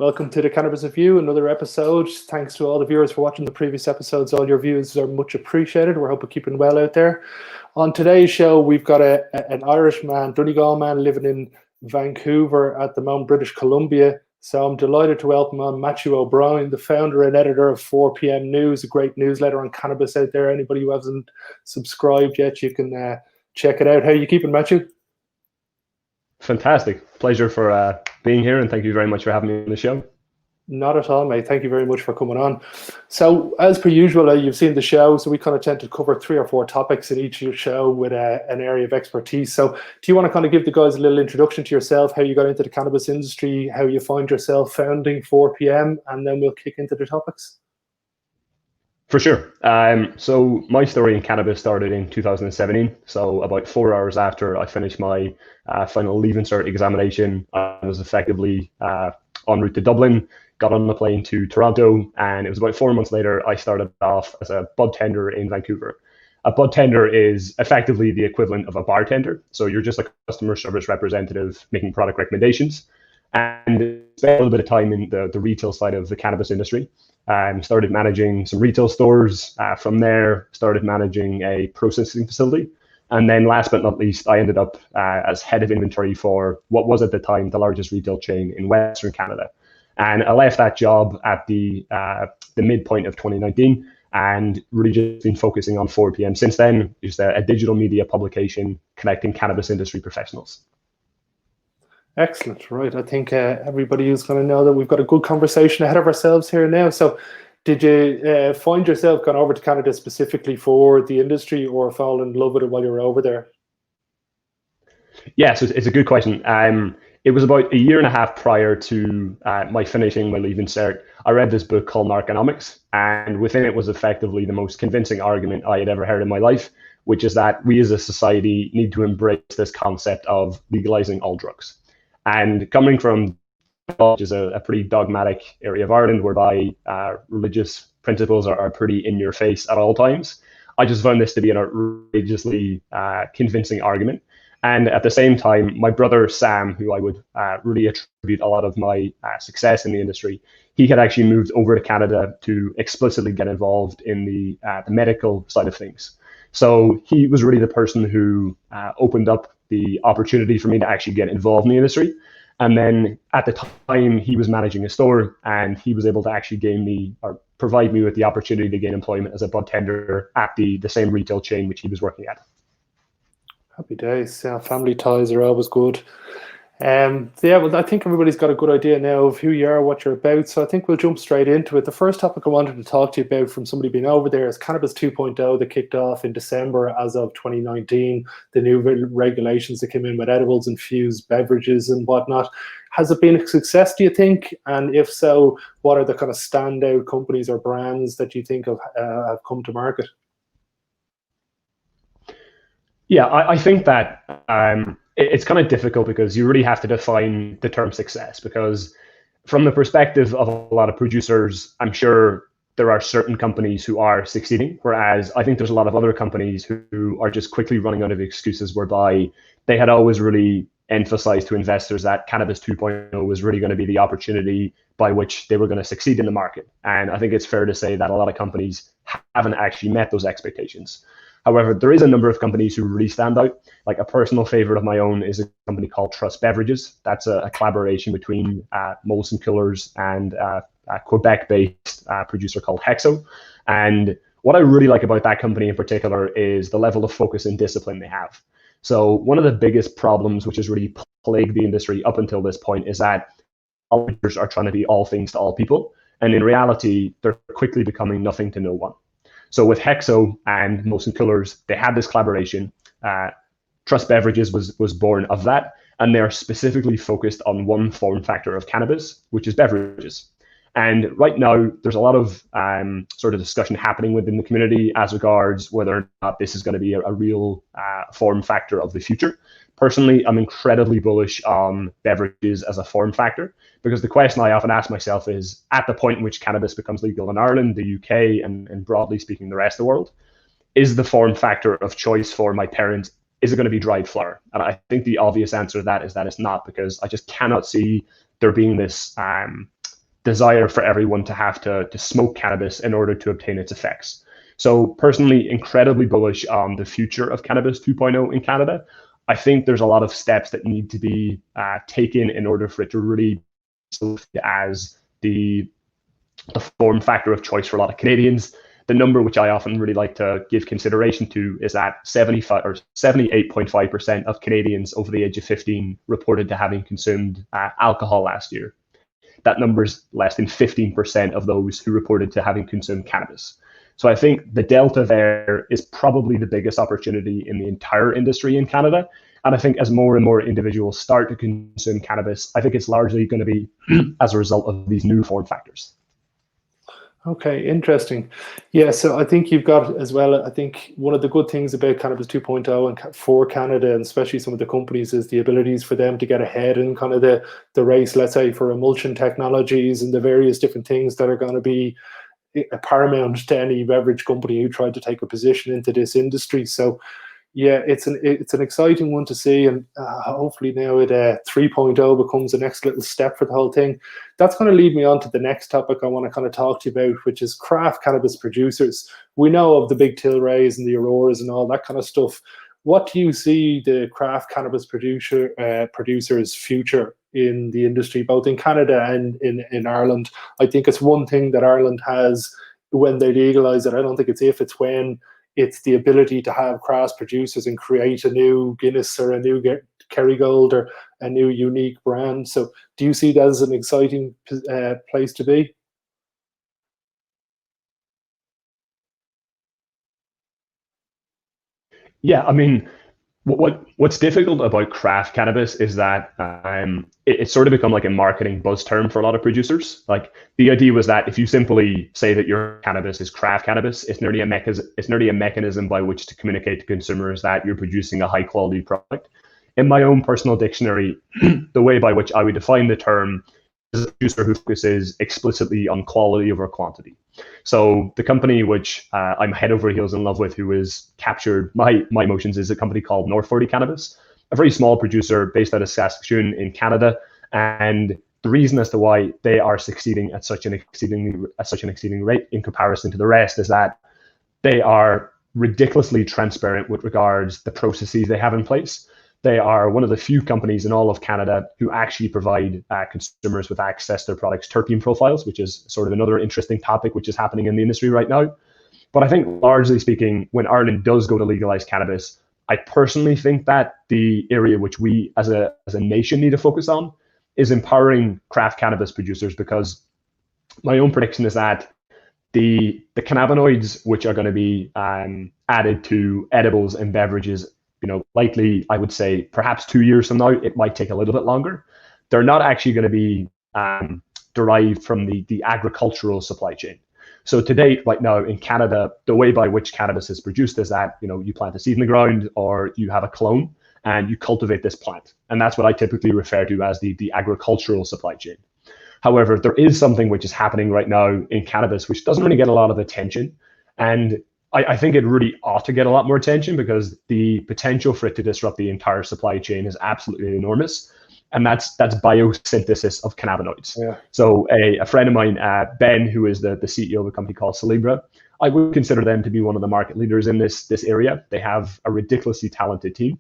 Welcome to the Cannabis Review, another episode. Thanks to all the viewers for watching the previous episodes. All your views are much appreciated. We're hoping keeping well out there. On today's show, we've got an Irish man, Donegal man, living in Vancouver at the moment, British Columbia. So I'm delighted to welcome on Matthew O'Brien, the founder and editor of 4PM News, a great newsletter on cannabis out there. Anybody who hasn't subscribed yet, you can check it out. How are you keeping, Matthew? Fantastic. Pleasure for being here, and thank you very much for having me on the show. Not at all, mate. Thank you very much for coming on. So, as per usual, you've seen the show, so we kind of tend to cover 3 or 4 topics in each of your show with an area of expertise. So, do you want to kind of give the guys a little introduction to yourself, how you got into the cannabis industry, how you find yourself founding 4PM, and then we'll kick into the topics? For sure. So my story in cannabis started in 2017. So about 4 hours after I finished my final Leaving Cert examination, I was effectively en route to Dublin, got on the plane to Toronto, and it was about 4 months later I started off as a bud tender in Vancouver. A bud tender is effectively the equivalent of a bartender. So you're just a customer service representative making product recommendations. And spent a little bit of time in the retail side of the cannabis industry. Started managing some retail stores. From there, started managing a processing facility. And then last but not least, I ended up as head of inventory for what was at the time the largest retail chain in Western Canada. And I left that job at the midpoint of 2019 and really just been focusing on 4PM since then. It's a digital media publication connecting cannabis industry professionals. Excellent. Right. I think everybody is going to know that we've got a good conversation ahead of ourselves here now. So did you find yourself going over to Canada specifically for the industry or fall in love with it while you were over there? Yeah, so it's a good question. It was about a year and a half prior to my finishing my Leaving Cert. I read this book called Narconomics, and within it was effectively the most convincing argument I had ever heard in my life, which is that we as a society need to embrace this concept of legalizing all drugs. And coming from, which is a pretty dogmatic area of Ireland, whereby religious principles are pretty in your face at all times, I just found this to be an outrageously convincing argument. And at the same time, my brother Sam, who I would really attribute a lot of my success in the industry, he had actually moved over to Canada to explicitly get involved in the medical side of things. So he was really the person who opened up the opportunity for me to actually get involved in the industry. And then at the time he was managing a store, and he was able to actually provide me with the opportunity to gain employment as a bud tender at the same retail chain which he was working at. Happy days. Yeah, family ties are always good. Well, I think everybody's got a good idea now of who you are, what you're about. So I think we'll jump straight into it. The first topic I wanted to talk to you about from somebody being over there is Cannabis 2.0 that kicked off in December as of 2019. The new regulations that came in with edibles, infused beverages and whatnot. Has it been a success, do you think? And if so, what are the kind of standout companies or brands that you think have come to market? Yeah, I think that it's kind of difficult because you really have to define the term success, because from the perspective of a lot of producers, I'm sure there are certain companies who are succeeding, whereas I think there's a lot of other companies who are just quickly running out of excuses, whereby they had always really emphasized to investors that Cannabis 2.0 was really going to be the opportunity by which they were going to succeed in the market. And I think it's fair to say that a lot of companies haven't actually met those expectations. However, there is a number of companies who really stand out. Like a personal favorite of my own is a company called Trust Beverages. That's a collaboration between Molson Coors and a Quebec-based producer called Hexo. And what I really like about that company in particular is the level of focus and discipline they have. So one of the biggest problems which has really plagued the industry up until this point is that all leaders are trying to be all things to all people. And in reality, they're quickly becoming nothing to no one. So with Hexo and Molson Coors, they had this collaboration. Trust Beverages was born of that, and they're specifically focused on one form factor of cannabis, which is beverages. And right now, there's a lot of sort of discussion happening within the community as regards whether or not this is going to be a real form factor of the future. Personally, I'm incredibly bullish on beverages as a form factor, because the question I often ask myself is, at the point in which cannabis becomes legal in Ireland, the UK, and broadly speaking, the rest of the world, is the form factor of choice for my parents, is it going to be dried flower? And I think the obvious answer to that is that it's not, because I just cannot see there being this desire for everyone to have to smoke cannabis in order to obtain its effects. So personally, incredibly bullish on the future of Cannabis 2.0 in Canada. I think there's a lot of steps that need to be taken in order for it to really as the form factor of choice for a lot of Canadians. The number which I often really like to give consideration to is that 75 or 78.5% of Canadians over the age of 15 reported to having consumed alcohol last year. That number is less than 15% of those who reported to having consumed cannabis. So I think the delta there is probably the biggest opportunity in the entire industry in Canada. And I think as more and more individuals start to consume cannabis, I think it's largely going to be as a result of these new form factors. Okay, interesting. Yeah, so I think you've got as well, I think one of the good things about Cannabis 2.0 and for Canada, and especially some of the companies, is the abilities for them to get ahead in kind of the race, let's say, for emulsion technologies and the various different things that are going to be paramount to any beverage company who tried to take a position into this industry. So yeah, it's an exciting one to see, and hopefully now it 3.0 becomes the next little step for the whole thing. That's going to lead me on to the next topic I want to kind of talk to you about, which is craft cannabis producers. We know of the big Tilrays and the Auroras and all that kind of stuff. What do you see the craft cannabis producers' future in the industry, both in Canada and in Ireland? I think it's one thing that Ireland has when they legalise it. I don't think it's if, it's when. It's the ability to have craft producers and create a new Guinness or a new Kerrygold or a new unique brand. So do you see that as an exciting place to be? Yeah, I mean, what's difficult about craft cannabis is that it's sort of become like a marketing buzz term for a lot of producers. Like the idea was that if you simply say that your cannabis is craft cannabis, it's nearly a mechanism by which to communicate to consumers that you're producing a high quality product. In my own personal dictionary, the way by which I would define the term is a producer who focuses explicitly on quality over quantity. So the company which I'm head over heels in love with, who has captured my emotions, is a company called North 40 Cannabis, a very small producer based out of Saskatchewan in Canada. And the reason as to why they are succeeding at such an exceeding rate in comparison to the rest is that they are ridiculously transparent with regards to the processes they have in place. They are one of the few companies in all of Canada who actually provide consumers with access to their products' terpene profiles, which is sort of another interesting topic which is happening in the industry right now. But I think largely speaking, when Ireland does go to legalize cannabis, I personally think that the area which we as a nation need to focus on is empowering craft cannabis producers, because my own prediction is that the cannabinoids which are going to be added to edibles and beverages, likely, I would say perhaps 2 years from now, it might take a little bit longer. They're not actually going to be derived from the agricultural supply chain. So to date, right now in Canada, the way by which cannabis is produced is that, you plant a seed in the ground or you have a clone and you cultivate this plant. And that's what I typically refer to as the agricultural supply chain. However, there is something which is happening right now in cannabis, which doesn't really get a lot of attention. And I think it really ought to get a lot more attention, because the potential for it to disrupt the entire supply chain is absolutely enormous. And that's biosynthesis of cannabinoids. Yeah. So a friend of mine, Ben, who is the CEO of a company called Celebra, I would consider them to be one of the market leaders in this area. They have a ridiculously talented team.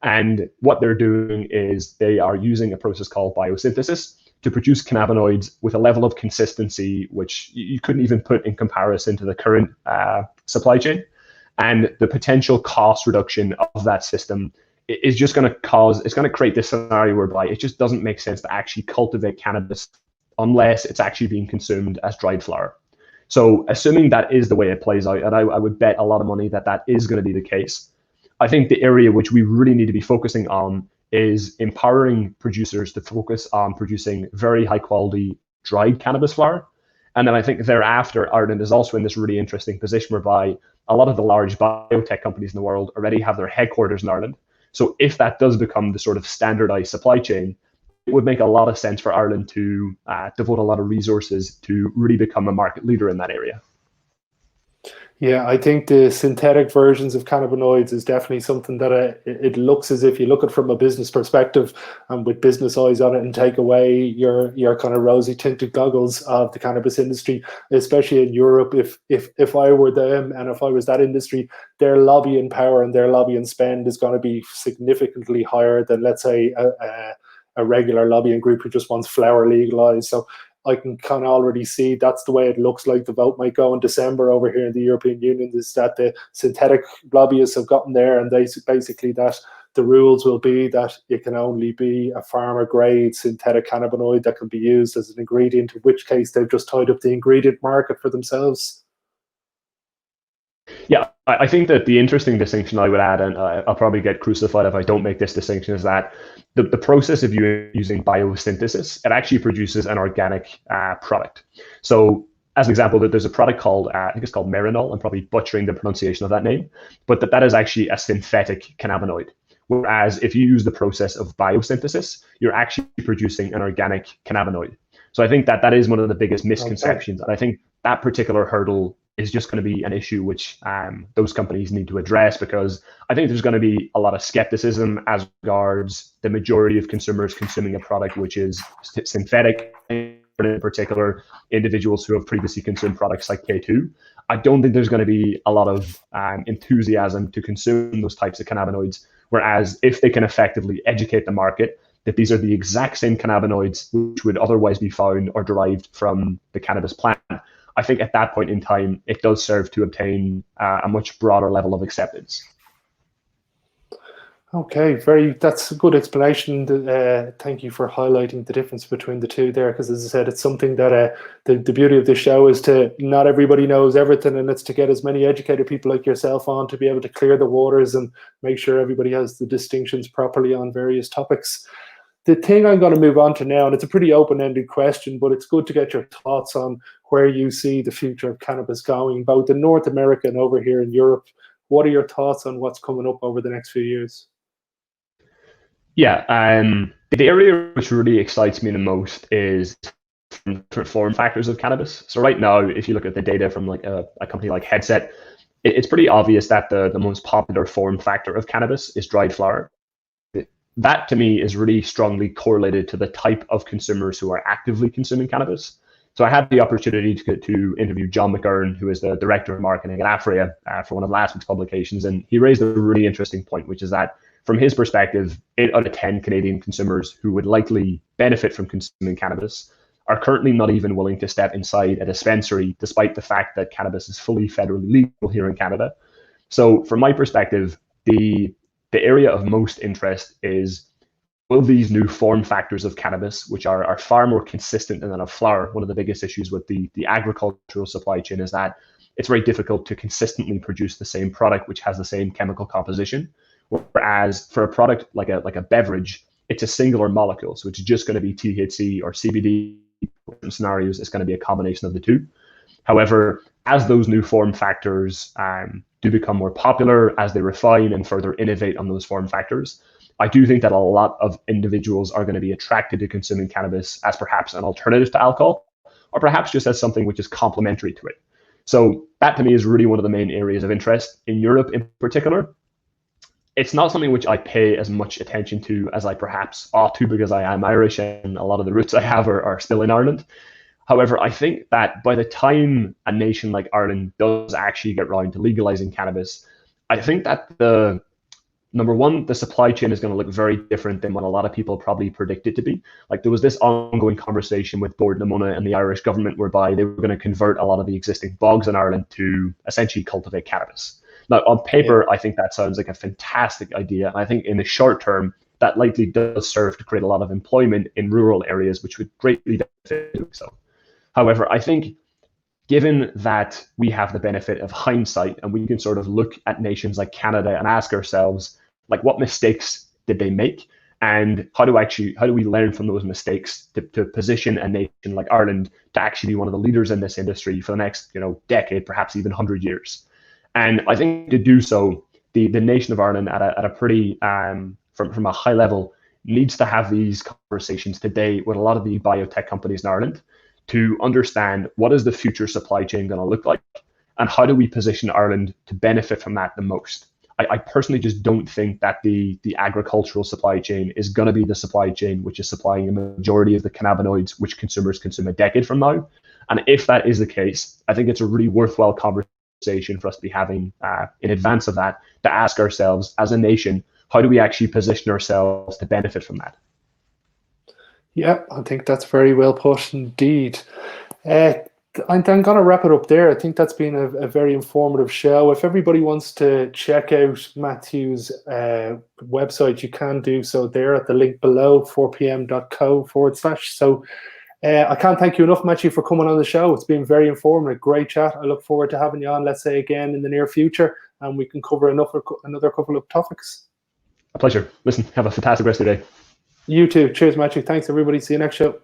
And what they're doing is they are using a process called biosynthesis to produce cannabinoids with a level of consistency which you couldn't even put in comparison to the current supply chain. And the potential cost reduction of that system is just going to create this scenario whereby it just doesn't make sense to actually cultivate cannabis unless it's actually being consumed as dried flower. So assuming that is the way it plays out, and I would bet a lot of money that that is going to be the case, I think the area which we really need to be focusing on is empowering producers to focus on producing very high quality dried cannabis flower. And then I think thereafter, Ireland is also in this really interesting position whereby a lot of the large biotech companies in the world already have their headquarters in Ireland. So if that does become the sort of standardized supply chain, it would make a lot of sense for Ireland to devote a lot of resources to really become a market leader in that area. Yeah, I think the synthetic versions of cannabinoids is definitely something that it looks as if you look at it from a business perspective and with business eyes on it and take away your kind of rosy tinted goggles of the cannabis industry, especially in Europe. If I were them and if I was that industry, their lobbying power and their lobbying spend is going to be significantly higher than, let's say, a regular lobbying group who just wants flower legalized. So I can kind of already see that's the way it looks like the vote might go in December over here in the European Union, is that the synthetic lobbyists have gotten there, and they basically that the rules will be that it can only be a farmer grade synthetic cannabinoid that can be used as an ingredient, in which case they've just tied up the ingredient market for themselves. Yeah, I think that the interesting distinction I would add, and I'll probably get crucified if I don't make this distinction, is that the process of you using biosynthesis, it actually produces an organic product. So as an example, that there's a product called, I think it's called Marinol. I'm probably butchering the pronunciation of that name, but that is actually a synthetic cannabinoid. Whereas if you use the process of biosynthesis, you're actually producing an organic cannabinoid. So I think that is one of the biggest misconceptions. Okay. And I think that particular hurdle is just going to be an issue which those companies need to address, because I think there's going to be a lot of skepticism as regards the majority of consumers consuming a product which is synthetic, in particular individuals who have previously consumed products like K2. I don't think there's going to be a lot of enthusiasm to consume those types of cannabinoids, whereas if they can effectively educate the market that these are the exact same cannabinoids which would otherwise be found or derived from the cannabis plant, I think at that point in time, it does serve to obtain a much broader level of acceptance. Okay, that's a good explanation. Thank you for highlighting the difference between the two there, because as I said, it's something that the beauty of this show is to not everybody knows everything, and it's to get as many educated people like yourself on to be able to clear the waters and make sure everybody has the distinctions properly on various topics. The thing I'm going to move on to now, and it's a pretty open-ended question, but it's good to get your thoughts on where you see the future of cannabis going, both in North America and over here in Europe. What are your thoughts on what's coming up over the next few years? Yeah, the area which really excites me the most is different form factors of cannabis. So right now, if you look at the data from like a company like Headset, it's pretty obvious that the most popular form factor of cannabis is dried flower. That to me is really strongly correlated to the type of consumers who are actively consuming cannabis. So I had the opportunity to interview John McGurn, who is the director of marketing at Afria, for one of last week's publications, and he raised a really interesting point, which is that from his perspective, 8 out of 10 Canadian consumers who would likely benefit from consuming cannabis are currently not even willing to step inside a dispensary, despite the fact that cannabis is fully federally legal here in Canada. So from my perspective, the area of most interest is, will these new form factors of cannabis, which are far more consistent than a flower? One of the biggest issues with the agricultural supply chain is that it's very difficult to consistently produce the same product which has the same chemical composition. Whereas for a product like a beverage, it's a singular molecule. So it's just going to be THC or CBD. In scenarios, it's going to be a combination of the two. However, as those new form factors do become more popular, as they refine and further innovate on those form factors, I do think that a lot of individuals are going to be attracted to consuming cannabis as perhaps an alternative to alcohol, or perhaps just as something which is complementary to it. So that to me is really one of the main areas of interest. In Europe in particular, it's not something which I pay as much attention to as I perhaps ought to, because I am Irish and a lot of the roots I have are still in Ireland. However, I think that by the time a nation like Ireland does actually get around to legalizing cannabis, I think that number one, the supply chain is going to look very different than what a lot of people probably predict it to be. Like there was this ongoing conversation with Gordon Amona and the Irish government whereby they were going to convert a lot of the existing bogs in Ireland to essentially cultivate cannabis. Now, on paper, I think that sounds like a fantastic idea. I think in the short term, that likely does serve to create a lot of employment in rural areas, which would greatly benefit doing so. However, I think given that we have the benefit of hindsight and we can sort of look at nations like Canada and ask ourselves, like, what mistakes did they make? And how do we learn from those mistakes to position a nation like Ireland to actually be one of the leaders in this industry for the next, decade, perhaps even 100 years? And I think to do so, the nation of Ireland at a pretty, from a high level, needs to have these conversations today with a lot of the biotech companies in Ireland to understand what is the future supply chain going to look like, and how do we position Ireland to benefit from that the most? I personally just don't think that the agricultural supply chain is going to be the supply chain which is supplying a majority of the cannabinoids which consumers consume a decade from now. And if that is the case, I think it's a really worthwhile conversation for us to be having in advance of that, to ask ourselves as a nation, how do we actually position ourselves to benefit from that? Yeah, I think that's very well put indeed. I'm going to wrap it up there. I think that's been a very informative show. If everybody wants to check out Matthew's website, you can do so there at the link below, 4pm.co/. So I can't thank you enough, Matthew, for coming on the show. It's been very informative, great chat. I look forward to having you on, let's say, again in the near future, and we can cover another couple of topics. A pleasure. Listen, have a fantastic rest of your day. You too. Cheers, Matthew. Thanks, everybody. See you next show.